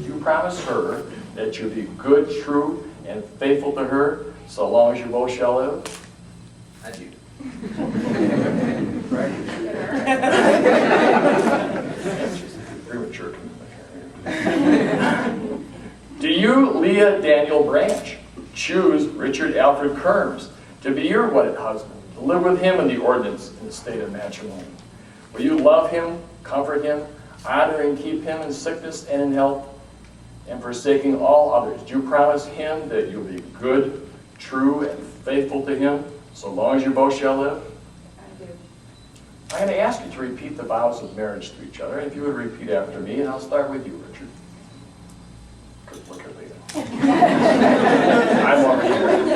You promise her that you'll be good, true, and faithful to her so long as you both shall live? I do. Premature. Do you, Leah Daniel Branch, choose Richard Alfred Kerms to be your wedded husband, to live with him in the ordinance in the state of matrimony? Will you love him, comfort him, honor and keep him in sickness and in health, and forsaking all others? Do you promise him that you'll be good, true, and faithful to him so long as you both shall live? I do. I'm going to ask you to repeat the vows of marriage to each other. If you would repeat after me, and I'll start with you, Richard. Good look at Leah. I'm already ready.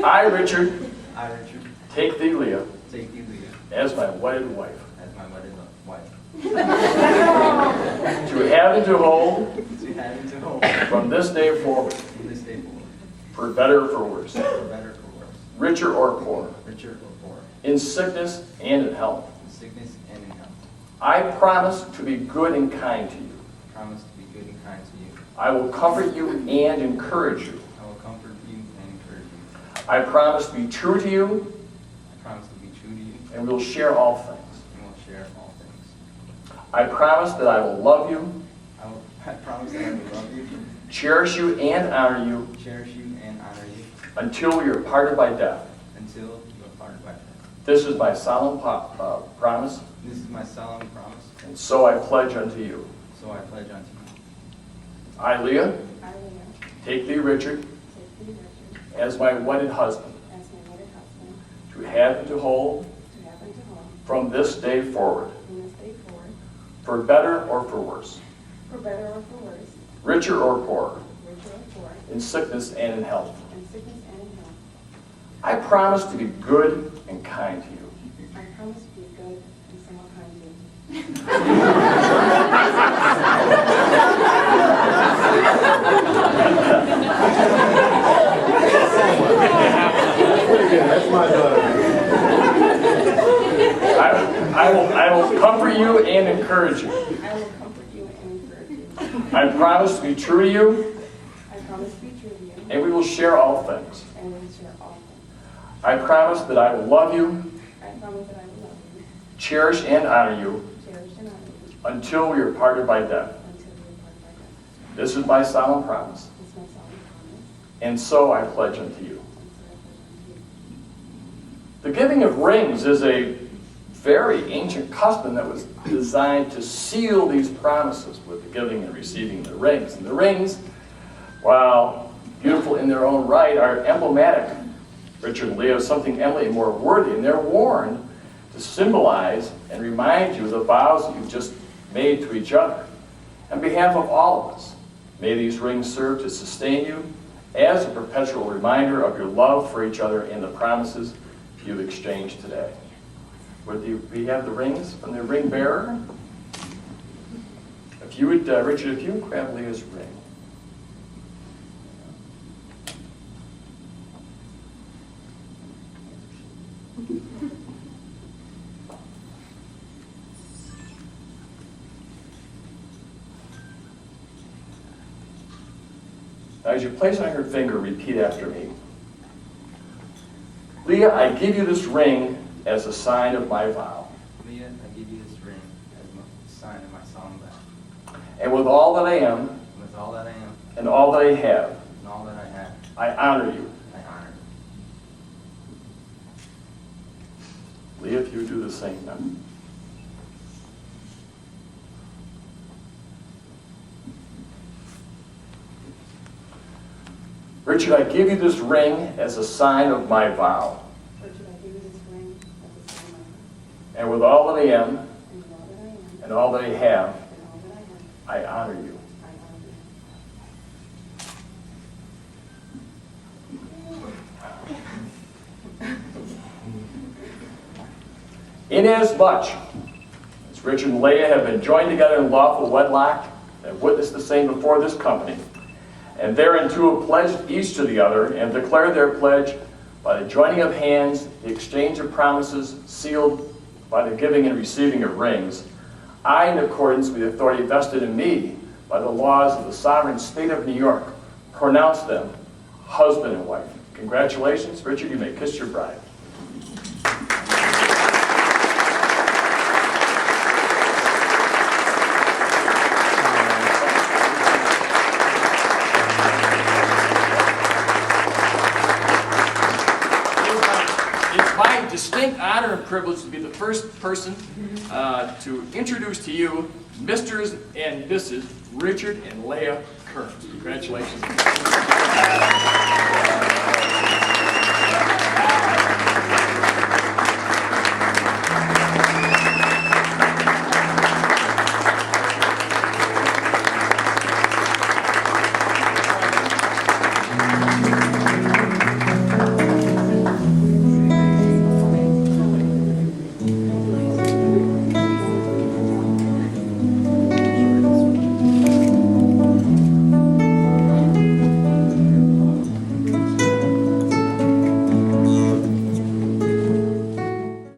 I, Richard, I, Richard, take thee, Leah, take thee, Leah, as my wedded wife, as my wedded wife, to have and to hold to have and to hold from this day forward, from this day forward, for better or for worse, for better or for worse, richer or poorer, richer or poorer, in sickness and in health. in sickness and in health. I promise to be good and kind to you. I promise to be good and kind to you. I will comfort you and encourage you. I will comfort you and encourage you. I promise to be true to you, I promise to be true to you, and we will share all things. and will share all things. I promise that I will love you, I promise that I will love you, cherish you, and honor you cherish you, and honor you until we are parted by death. until you are parted by death. This is my solemn promise, This is my solemn promise, and so I pledge unto you. so I pledge unto you. I, Leah, I, Leah, take thee, Richard, take thee, Richard, as my wedded husband, as my wedded husband, to have and to hold to have and to hold from this day forward, from this day forward, for better or for worse, for better or for worse, richer or poorer, richer or poorer, in sickness and in health. in sickness and in health. I promise to be good and kind to you. I promise to be good and somewhat kind to you. That's my daughter. I will comfort you and encourage you. I will comfort you and encourage you. I promise to be true to you, I promise to be true to you, and we will share all things. and we will share all things. I promise that I will love you, I promise that I will love you, cherish and honor you cherish and honor you, until we are parted by death. until we are parted by death. This is my solemn promise, This is my solemn promise, and so I pledge unto you. and so I pledge unto you. The giving of rings is a very ancient custom that was designed to seal these promises with the giving and receiving the rings. And the rings, while beautiful in their own right, are emblematic, Richard and Leah, of something eminently more worthy, and they're worn to symbolize and remind you of the vows that you've just made to each other. On behalf of all of us, may these rings serve to sustain you as a perpetual reminder of your love for each other and the promises you've exchanged today. We have the rings from the ring bearer? If you would, Richard, if you would grab Leah's ring. Now, as you place it on your finger, repeat after me. Leah, I give you this ring as a sign of my vow. Leah, I give you this ring as a sign of my solemn vow. And with all that I am, And with all that I am and all that I have, and all that I have, I honor you. I honor you. Leah, if you do the same now. Richard, I give you this ring as a sign of my vow. Richard, I give you this ring as a sign of my vow. And with all that I am, And with all that I am, and all that I have, and all that I have, I honor you. I honor you. Inasmuch as Richard and Leah have been joined together in lawful wedlock and witnessed the same before this company, and thereunto have pledged each to the other and declared their pledge by the joining of hands, the exchange of promises, sealed by the giving and receiving of rings, I, in accordance with the authority vested in me by the laws of the sovereign state of New York, pronounce them husband and wife. Congratulations, Richard, you may kiss your bride. It's my distinct honor and privilege to be the first person to introduce to you Mr. and Mrs. Richard and Leah Kearns. Congratulations.